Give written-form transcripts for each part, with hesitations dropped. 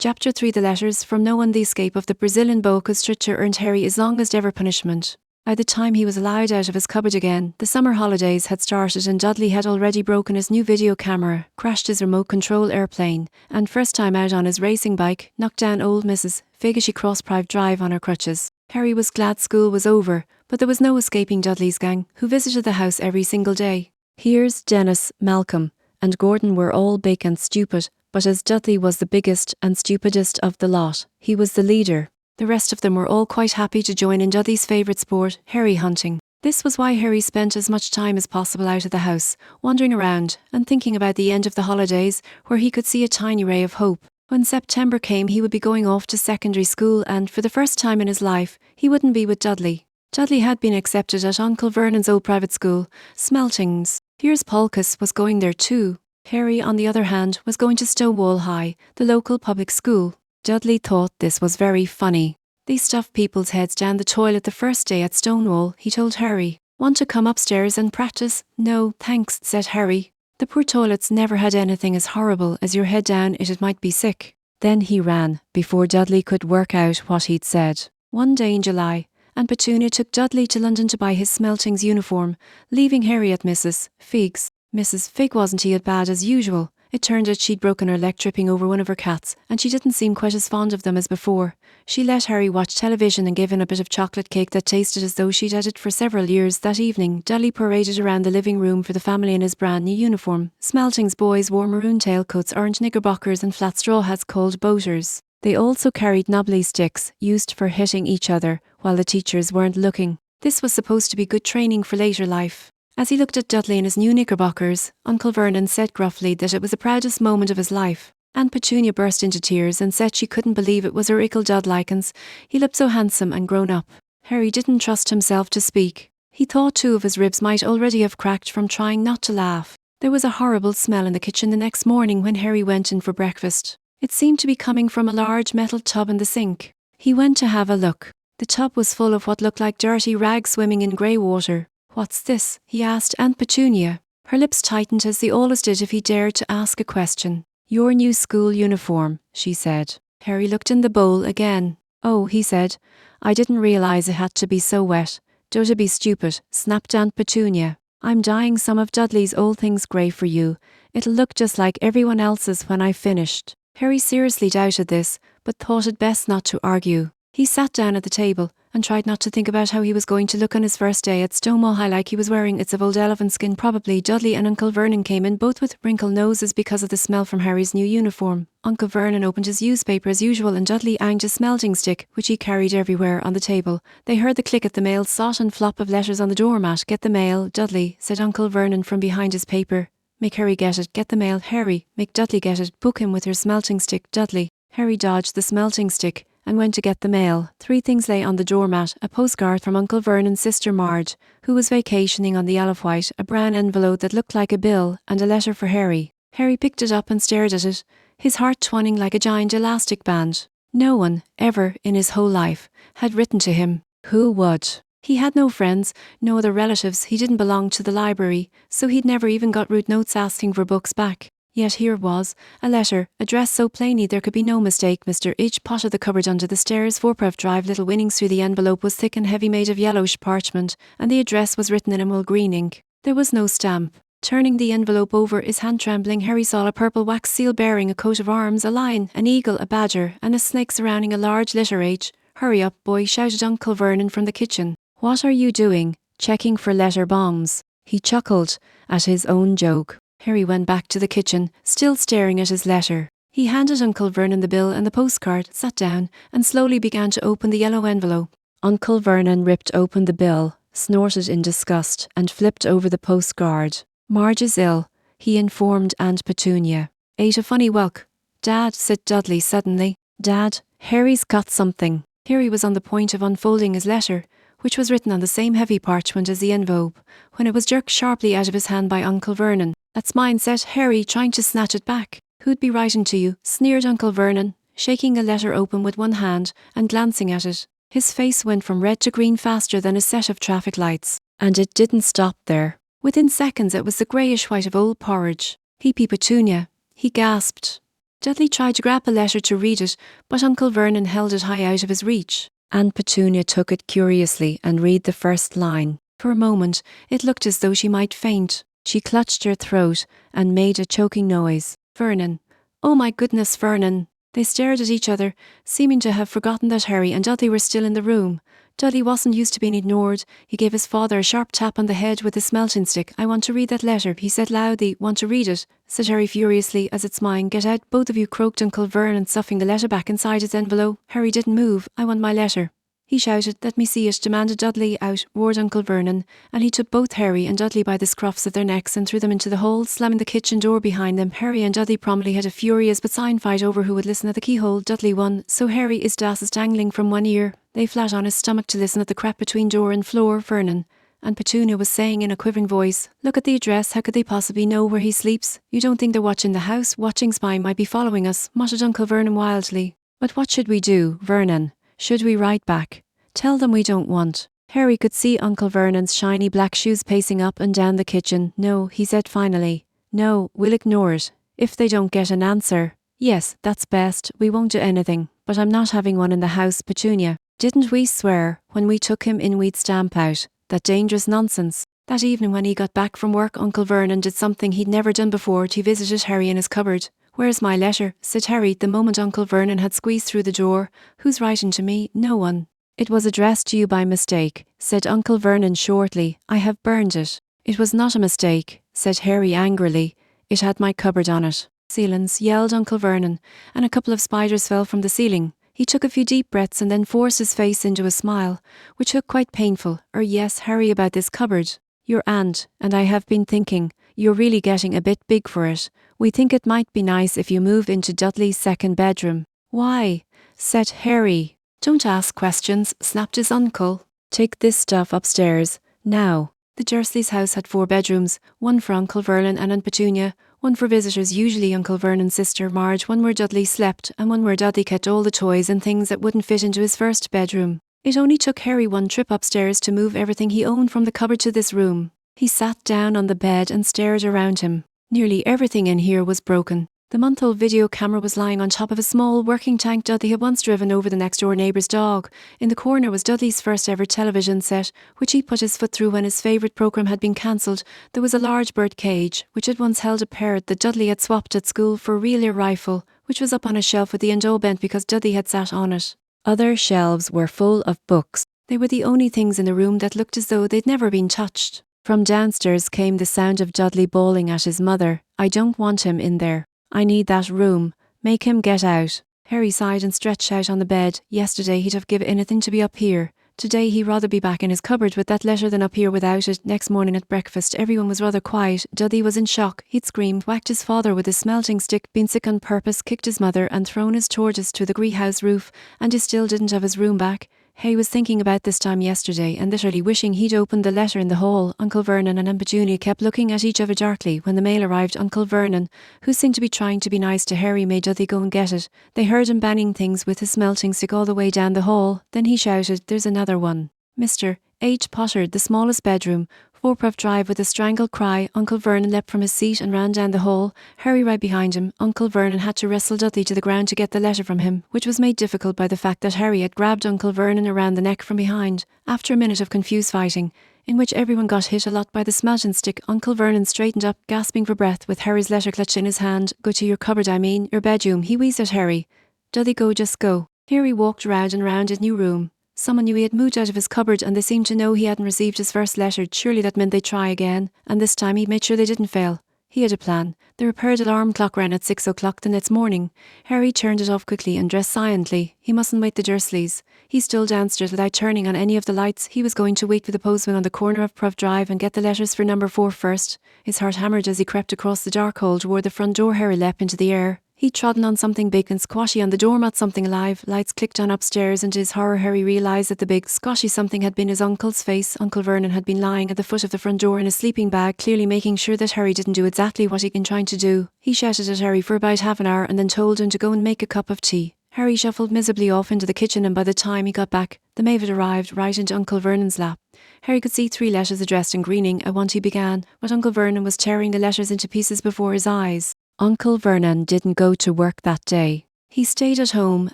Chapter 3 The Letters from No One. The escape of the Brazilian boa constrictor earned Harry his longest ever punishment. By the time he was allowed out of his cupboard again, the summer holidays had started and Dudley had already broken his new video camera, crashed his remote control airplane, and first time out on his racing bike, knocked down old Mrs. Fig as she crossed Private Drive on her crutches. Harry was glad school was over, but there was no escaping Dudley's gang, who visited the house every single day. Piers, Dennis, Malcolm, and Gordon were all big and stupid, but as Dudley was the biggest and stupidest of the lot, he was the leader. The rest of them were all quite happy to join in Dudley's favourite sport, Harry hunting. This was why Harry spent as much time as possible out of the house, wandering around and thinking about the end of the holidays, where he could see a tiny ray of hope. When September came, he would be going off to secondary school and, for the first time in his life, he wouldn't be with Dudley. Dudley had been accepted at Uncle Vernon's old private school, Smeltings. Piers Polkus was going there too. Harry, on the other hand, was going to Stonewall High, the local public school. Dudley thought this was very funny. They stuffed people's heads down the toilet the first day at Stonewall, he told Harry. Want to come upstairs and practice? No, thanks, said Harry. The poor toilets never had anything as horrible as your head down it might be sick. Then he ran, before Dudley could work out what he'd said. One day in July, Aunt Petunia took Dudley to London to buy his Smeltings uniform, leaving Harry at Mrs. Fig's. Mrs. Fig wasn't as bad as usual. It turned out she'd broken her leg tripping over one of her cats, and she didn't seem quite as fond of them as before. She let Harry watch television and gave him a bit of chocolate cake that tasted as though she'd had it for several years. That evening, Dudley paraded around the living room for the family in his brand new uniform. Smeltings boys wore maroon tailcoats, orange knickerbockers and flat straw hats called boaters. They also carried knobbly sticks, used for hitting each other, while the teachers weren't looking. This was supposed to be good training for later life. As he looked at Dudley in his new knickerbockers, Uncle Vernon said gruffly that it was the proudest moment of his life. Aunt Petunia burst into tears and said she couldn't believe it was her ickle Dudlikins. He looked so handsome and grown up. Harry didn't trust himself to speak. He thought 2 of his ribs might already have cracked from trying not to laugh. There was a horrible smell in the kitchen the next morning when Harry went in for breakfast. It seemed to be coming from a large metal tub in the sink. He went to have a look. The tub was full of what looked like dirty rags swimming in grey water. What's this? He asked Aunt Petunia. Her lips tightened as they always did if he dared to ask a question. Your new school uniform, she said. Harry looked in the bowl again. Oh, he said. I didn't realise it had to be so wet. Don't be stupid, snapped Aunt Petunia. I'm dyeing some of Dudley's old things grey for you. It'll look just like everyone else's when I've finished. Harry seriously doubted this, but thought it best not to argue. He sat down at the table and tried not to think about how he was going to look on his first day at Stonewall High, like he was wearing its of old elephant skin. Probably Dudley and Uncle Vernon came in both with wrinkled noses because of the smell from Harry's new uniform. Uncle Vernon opened his newspaper as usual and Dudley anged a smelting stick, which he carried everywhere, on the table. They heard the click at the mail slot and flop of letters on the doormat. Get the mail, Dudley, said Uncle Vernon from behind his paper. Make Harry get it. Get the mail, Harry. Make Dudley get it. Poke him with your smelting stick, Dudley. Harry dodged the smelting stick and went to get the mail. 3 things lay on the doormat: a postcard from Uncle Vernon's sister Marge, who was vacationing on the Isle of Wight, a brown envelope that looked like a bill, and a letter for Harry. Harry picked it up and stared at it, his heart twining like a giant elastic band. No one, ever in his whole life, had written to him. Who would? He had no friends, no other relatives. He didn't belong to the library, so he'd never even got rude notes asking for books back. Yet here was, a letter, addressed so plainly there could be no mistake. Mr. H. potted the cupboard under the stairs, 4 Private Drive, Little Winnings. Through the envelope was thick and heavy, made of yellowish parchment, and the address was written in emerald green ink. There was no stamp. Turning the envelope over, his hand trembling, Harry saw a purple wax seal bearing a coat of arms, a lion, an eagle, a badger, and a snake surrounding a large litter H. Hurry up, boy, shouted Uncle Vernon from the kitchen. What are you doing? Checking for letter bombs. He chuckled at his own joke. Harry went back to the kitchen, still staring at his letter. He handed Uncle Vernon the bill and the postcard, sat down, and slowly began to open the yellow envelope. Uncle Vernon ripped open the bill, snorted in disgust, and flipped over the postcard. Marge is ill, he informed Aunt Petunia. Ate a funny whelk. Dad, said Dudley suddenly. Dad, Harry's got something. Harry was on the point of unfolding his letter, which was written on the same heavy parchment as the envelope, when it was jerked sharply out of his hand by Uncle Vernon. That's mine, said Harry, trying to snatch it back. Who'd be writing to you? Sneered Uncle Vernon, shaking the letter open with one hand and glancing at it. His face went from red to green faster than a set of traffic lights. And it didn't stop there. Within seconds it was the greyish white of old porridge. Peepy Petunia, he gasped. Dudley tried to grab a letter to read it, but Uncle Vernon held it high out of his reach. Aunt Petunia took it curiously and read the first line. For a moment, it looked as though she might faint. She clutched her throat and made a choking noise. Vernon. Oh my goodness, Vernon. They stared at each other, seeming to have forgotten that Harry and Dudley were still in the room. Dudley wasn't used to being ignored. He gave his father a sharp tap on the head with his smelting stick. I want to read that letter, he said loudly. Want to read it? Said Harry furiously. As it's mine. Get out, both of you, croaked Uncle Vernon, stuffing the letter back inside its envelope. Harry didn't move. I want my letter. He shouted. Let me see it, demanded Dudley. Out, roared Uncle Vernon, and he took both Harry and Dudley by the scruffs of their necks and threw them into the hole, slamming the kitchen door behind them. Harry and Dudley promptly had a furious but sign fight over who would listen at the keyhole. Dudley won, so Harry, his glasses dangling from one ear, lay flat on his stomach to listen at the crap between door and floor. Vernon. And Petunia was saying in a quivering voice, look at the address, how could they possibly know where he sleeps? You don't think they're watching the house? Watching spy might be following us, muttered Uncle Vernon wildly. But what should we do, Vernon? Should we write back? Tell them we don't want. Harry could see Uncle Vernon's shiny black shoes pacing up and down the kitchen. No, he said finally. No, we'll ignore it. If they don't get an answer. Yes, that's best. We won't do anything. But I'm not having one in the house, Petunia. Didn't we swear, when we took him in we'd stamp out? That dangerous nonsense. That evening when he got back from work, Uncle Vernon did something he'd never done before. He visited Harry in his cupboard. Where's my letter? Said Harry the moment Uncle Vernon had squeezed through the door. Who's writing to me? No one. It was addressed to you by mistake, said Uncle Vernon shortly. I have burned it. It was not a mistake, said Harry angrily. It had my cupboard on it. Ceilings, yelled Uncle Vernon, and a couple of spiders fell from the ceiling. He took a few deep breaths and then forced his face into a smile, which looked quite painful. Yes, Harry, about this cupboard. Your aunt and I have been thinking, you're really getting a bit big for it. We think it might be nice if you move into Dudley's second bedroom. Why? Said Harry. Don't ask questions, snapped his uncle. Take this stuff upstairs, now. The Dursleys' house had 4 bedrooms, one for Uncle Vernon and Aunt Petunia, one for visitors, usually Uncle Vernon's sister Marge, one where Dudley slept, and one where Dudley kept all the toys and things that wouldn't fit into his first bedroom. It only took Harry one trip upstairs to move everything he owned from the cupboard to this room. He sat down on the bed and stared around him. Nearly everything in here was broken. The month-old video camera was lying on top of a small working tank Dudley had once driven over the next-door neighbour's dog. In the corner was Dudley's first-ever television set, which he put his foot through when his favourite programme had been cancelled. There was a large bird cage, which had once held a parrot that Dudley had swapped at school for a real rifle, which was up on a shelf with the end all bent because Dudley had sat on it. Other shelves were full of books. They were the only things in the room that looked as though they'd never been touched. From downstairs came the sound of Dudley bawling at his mother. I don't want him in there. I need that room. Make him get out. Harry sighed and stretched out on the bed. Yesterday he'd have given anything to be up here. Today he'd rather be back in his cupboard with that letter than up here without it. Next morning at breakfast everyone was rather quiet. Dudley was in shock. He'd screamed, whacked his father with his smelting stick, been sick on purpose, kicked his mother and thrown his tortoise to the greenhouse roof, and he still didn't have his room back. Harry was thinking about this time yesterday and literally wishing he'd opened the letter in the hall. Uncle Vernon and Aunt Petunia kept looking at each other darkly. When the mail arrived, Uncle Vernon, who seemed to be trying to be nice to Harry, made Dudley go and get it. They heard him banging things with his smelting stick all the way down the hall. Then he shouted, there's another one. Mr. H. Potter, the smallest bedroom, 4 Prov Drive. With a strangled cry, Uncle Vernon leapt from his seat and ran down the hall, Harry right behind him. Uncle Vernon had to wrestle Dudley to the ground to get the letter from him, which was made difficult by the fact that Harry had grabbed Uncle Vernon around the neck from behind. After a minute of confused fighting, in which everyone got hit a lot by the smelting stick, Uncle Vernon straightened up, gasping for breath, with Harry's letter clutched in his hand. Go to your cupboard, your bedroom, he wheezed at Harry. Dudley, go, just go. Harry walked round and round his new room. Someone knew he had moved out of his cupboard and they seemed to know he hadn't received his first letter. Surely that meant they'd try again, and this time he'd made sure they didn't fail. He had a plan. The repaired alarm clock rang at 6 o'clock the next morning. Harry turned it off quickly and dressed silently. He mustn't wake the Dursleys. He stole downstairs without turning on any of the lights. He was going to wait for the postman on the corner of Prov Drive and get the letters for number 4 first. His heart hammered as he crept across the dark hole toward the front door. Harry leapt into the air. He'd trodden on something big and squashy on the doormat, something alive. Lights clicked on upstairs, and to his horror Harry realised that the big squashy something had been his uncle's face. Uncle Vernon had been lying at the foot of the front door in a sleeping bag, clearly making sure that Harry didn't do exactly what he'd been trying to do. He shouted at Harry for about half an hour and then told him to go and make a cup of tea. Harry shuffled miserably off into the kitchen, and by the time he got back, the maid had arrived right into Uncle Vernon's lap. Harry could see 3 letters addressed in greening. At one he began, but Uncle Vernon was tearing the letters into pieces before his eyes. Uncle Vernon didn't go to work that day. He stayed at home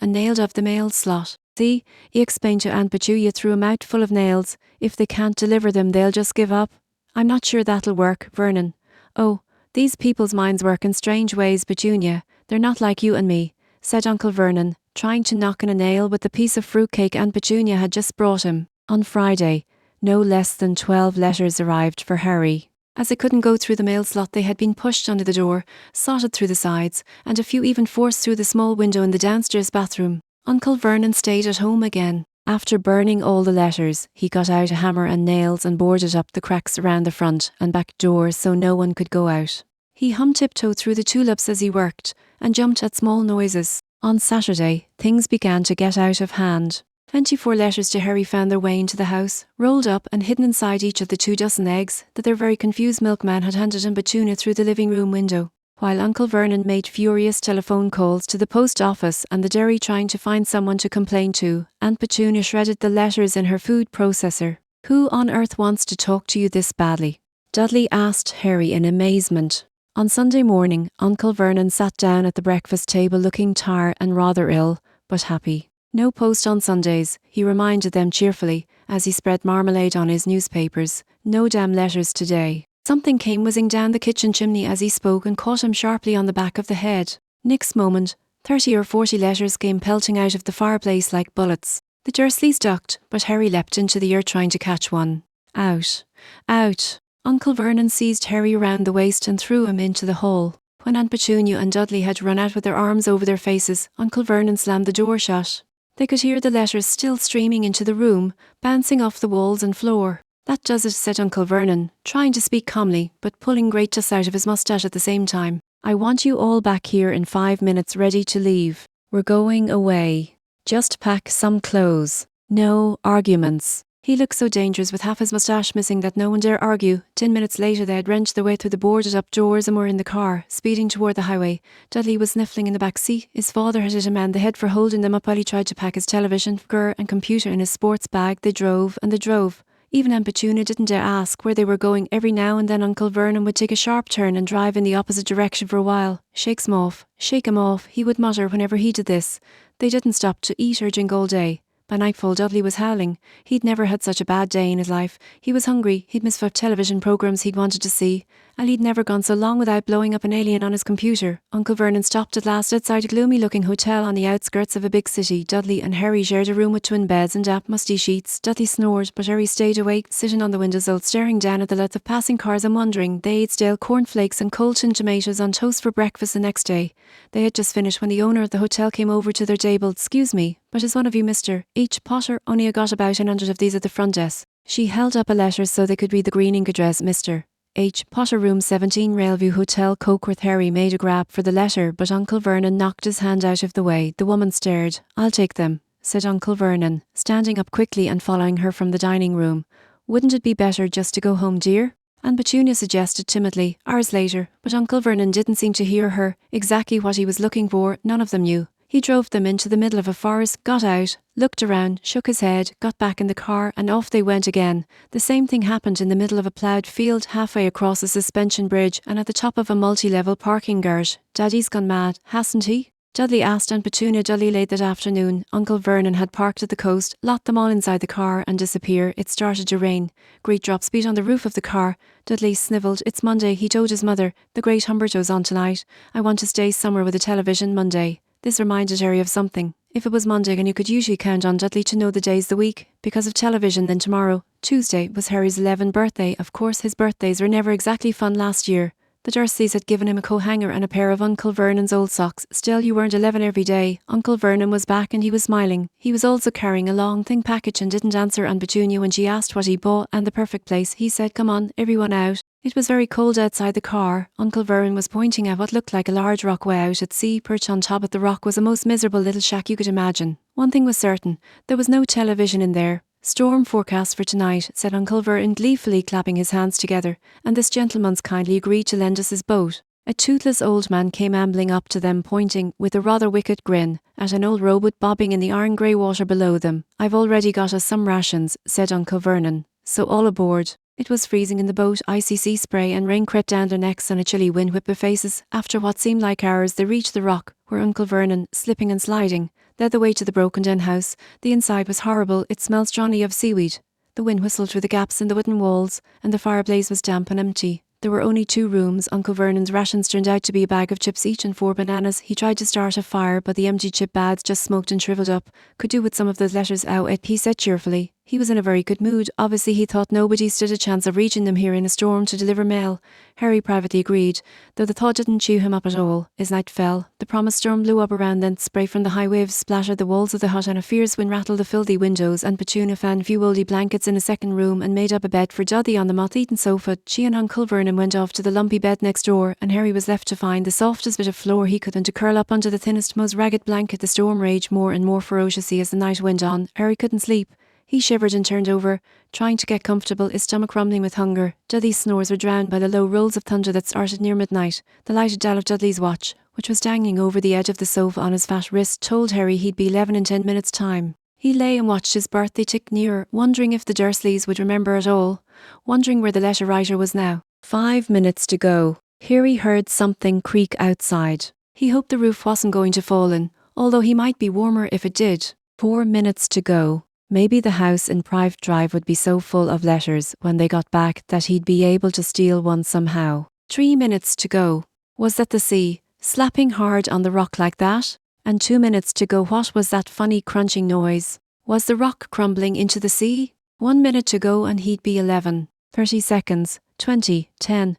and nailed up the mail slot. See, he explained to Aunt Petunia through a mouthful of nails, if they can't deliver them they'll just give up. I'm not sure that'll work, Vernon. Oh, these people's minds work in strange ways, Petunia. They're not like you and me, said Uncle Vernon, trying to knock in a nail with the piece of fruitcake Aunt Petunia had just brought him. On Friday, no less than 12 letters arrived for Harry. As they couldn't go through the mail slot, they had been pushed under the door, slotted through the sides, and a few even forced through the small window in the downstairs bathroom. Uncle Vernon stayed at home again. After burning all the letters, he got out a hammer and nails and boarded up the cracks around the front and back doors so no one could go out. He hum-tiptoed through the tulips as he worked, and jumped at small noises. On Saturday, things began to get out of hand. 24 letters to Harry found their way into the house, rolled up and hidden inside each of the 24 eggs that their very confused milkman had handed him Petunia through the living room window. While Uncle Vernon made furious telephone calls to the post office and the dairy trying to find someone to complain to, Aunt Petunia shredded the letters in her food processor. Who on earth wants to talk to you this badly? Dudley asked Harry in amazement. On Sunday morning, Uncle Vernon sat down at the breakfast table looking tired and rather ill, but happy. No post on Sundays, he reminded them cheerfully, as he spread marmalade on his newspapers. No damn letters today. Something came whizzing down the kitchen chimney as he spoke and caught him sharply on the back of the head. Next moment, 30 or 40 letters came pelting out of the fireplace like bullets. The Dursleys ducked, but Harry leapt into the air trying to catch one. Out. Out. Uncle Vernon seized Harry around the waist and threw him into the hole. When Aunt Petunia and Dudley had run out with their arms over their faces, Uncle Vernon slammed the door shut. They could hear the letters still streaming into the room, bouncing off the walls and floor. That does it, said Uncle Vernon, trying to speak calmly, but pulling great dust out of his moustache at the same time. I want you all back here in 5 minutes ready to leave. We're going away. Just pack some clothes. No arguments. He looked so dangerous with half his moustache missing that no one dare argue. 10 minutes later they had wrenched their way through the boarded up doors and were in the car, speeding toward the highway. Dudley was sniffling in the back seat. His father had hit him on the head for holding them up while he tried to pack his television, fur and computer in his sports bag. They drove and they drove. Even Aunt Petunia didn't dare ask where they were going. Every now and then Uncle Vernon would take a sharp turn and drive in the opposite direction for a while. Shake him off, he would mutter whenever he did this. They didn't stop to eat or drink all day. By nightfall, Dudley was howling. He'd never had such a bad day in his life. He was hungry. He'd missed 5 television programs he'd wanted to see, and he'd never gone so long without blowing up an alien on his computer. Uncle Vernon stopped at last outside a gloomy-looking hotel on the outskirts of a big city. Dudley and Harry shared a room with twin beds and damp, musty sheets. Dudley snored, but Harry stayed awake, sitting on the windowsill, staring down at the lights of passing cars and wondering. They ate stale cornflakes and cold tinned tomatoes on toast for breakfast the next day. They had just finished when the owner of the hotel came over to their table. Excuse me, but is one of you Mr. H. Potter? Only I got about 100 of these at the front desk. She held up a letter so they could read the green ink address. Mr. H. Potter, room 17, Railview Hotel, Cokeworth. Harry made a grab for the letter, but Uncle Vernon knocked his hand out of the way. The woman stared. I'll take them, said Uncle Vernon, standing up quickly and following her from the dining room. Wouldn't it be better just to go home, dear? Aunt Petunia suggested timidly, hours later, but Uncle Vernon didn't seem to hear her. Exactly what he was looking for, none of them knew. He drove them into the middle of a forest, got out, looked around, shook his head, got back in the car, and off they went again. The same thing happened in the middle of a ploughed field, halfway across a suspension bridge, and at the top of a multi-level parking garage. Daddy's gone mad, hasn't he? Dudley asked Aunt Petunia. Dudley late that afternoon. Uncle Vernon had parked at the coast, locked them all inside the car, and disappeared. It started to rain. Great drops beat on the roof of the car. Dudley snivelled. It's Monday, he told his mother. The great Humberto's on tonight. I want to stay somewhere with a television Monday. This reminded Harry of something. If it was Monday, and you could usually count on Dudley to know the days of the week, because of television, then tomorrow, Tuesday, was Harry's 11th birthday. Of course, his birthdays were never exactly fun last year. The Dursleys had given him a coat-hanger and a pair of Uncle Vernon's old socks. Still, you weren't 11 every day. Uncle Vernon was back and he was smiling. He was also carrying a long, thin package and didn't answer Aunt Petunia when she asked what he bought and the perfect place. He said, come on, everyone out. It was very cold outside the car. Uncle Vernon was pointing at what looked like a large rock way out at sea. Perched on top of the rock was a most miserable little shack you could imagine. One thing was certain, there was no television in there. Storm forecast for tonight, said Uncle Vernon gleefully, clapping his hands together, and this gentleman's kindly agreed to lend us his boat. A toothless old man came ambling up to them, pointing, with a rather wicked grin, at an old rowboat bobbing in the iron grey water below them. I've already got us some rations, said Uncle Vernon, so all aboard. It was freezing in the boat, icy sea spray and rain crept down their necks and a chilly wind whipped their faces. After what seemed like hours, they reached the rock, where Uncle Vernon, slipping and sliding, led the way to the broken-down house. The inside was horrible, it smelled strongly of seaweed. The wind whistled through the gaps in the wooden walls, and the fireplace was damp and empty. There were only 2 rooms. Uncle Vernon's rations turned out to be a bag of chips each and 4 bananas. He tried to start a fire, but the empty chip bags just smoked and shriveled up. Could do with some of those letters out, he said cheerfully. He was in a very good mood. Obviously he thought nobody stood a chance of reaching them here in a storm to deliver mail. Harry privately agreed, though the thought didn't chew him up at all. As night fell, the promised storm blew up around them. Spray from the high waves splattered the walls of the hut and a fierce wind rattled the filthy windows, and Petunia found a few oldie blankets in a second room and made up a bed for Doddy on the moth-eaten sofa. She and Uncle Vernon went off to the lumpy bed next door, and Harry was left to find the softest bit of floor he could and to curl up under the thinnest, most ragged blanket. The storm raged more and more ferociously as the night went on. Harry couldn't sleep. He shivered and turned over, trying to get comfortable, his stomach rumbling with hunger. Dudley's snores were drowned by the low rolls of thunder that started near midnight. The lighted dial of Dudley's watch, which was dangling over the edge of the sofa on his fat wrist, told Harry he'd be 11 in 10 minutes' time. He lay and watched his birthday tick nearer, wondering if the Dursleys would remember at all, wondering where the letter writer was now. 5 minutes to go. Harry heard something creak outside. He hoped the roof wasn't going to fall in, although he might be warmer if it did. 4 minutes to go. Maybe the house in Private Drive would be so full of letters when they got back that he'd be able to steal one somehow. 3 minutes to go. Was that the sea, slapping hard on the rock like that? And 2 minutes to go. What was that funny crunching noise? Was the rock crumbling into the sea? 1 minute to go and he'd be 11. 30 seconds. 20. 10.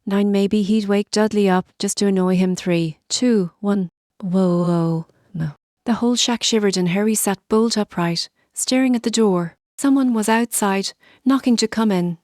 9. Maybe he'd wake Dudley up just to annoy him. 3. 2. 1. Whoa. No. The whole shack shivered and Harry sat bolt upright, staring at the door. Someone was outside, knocking to come in.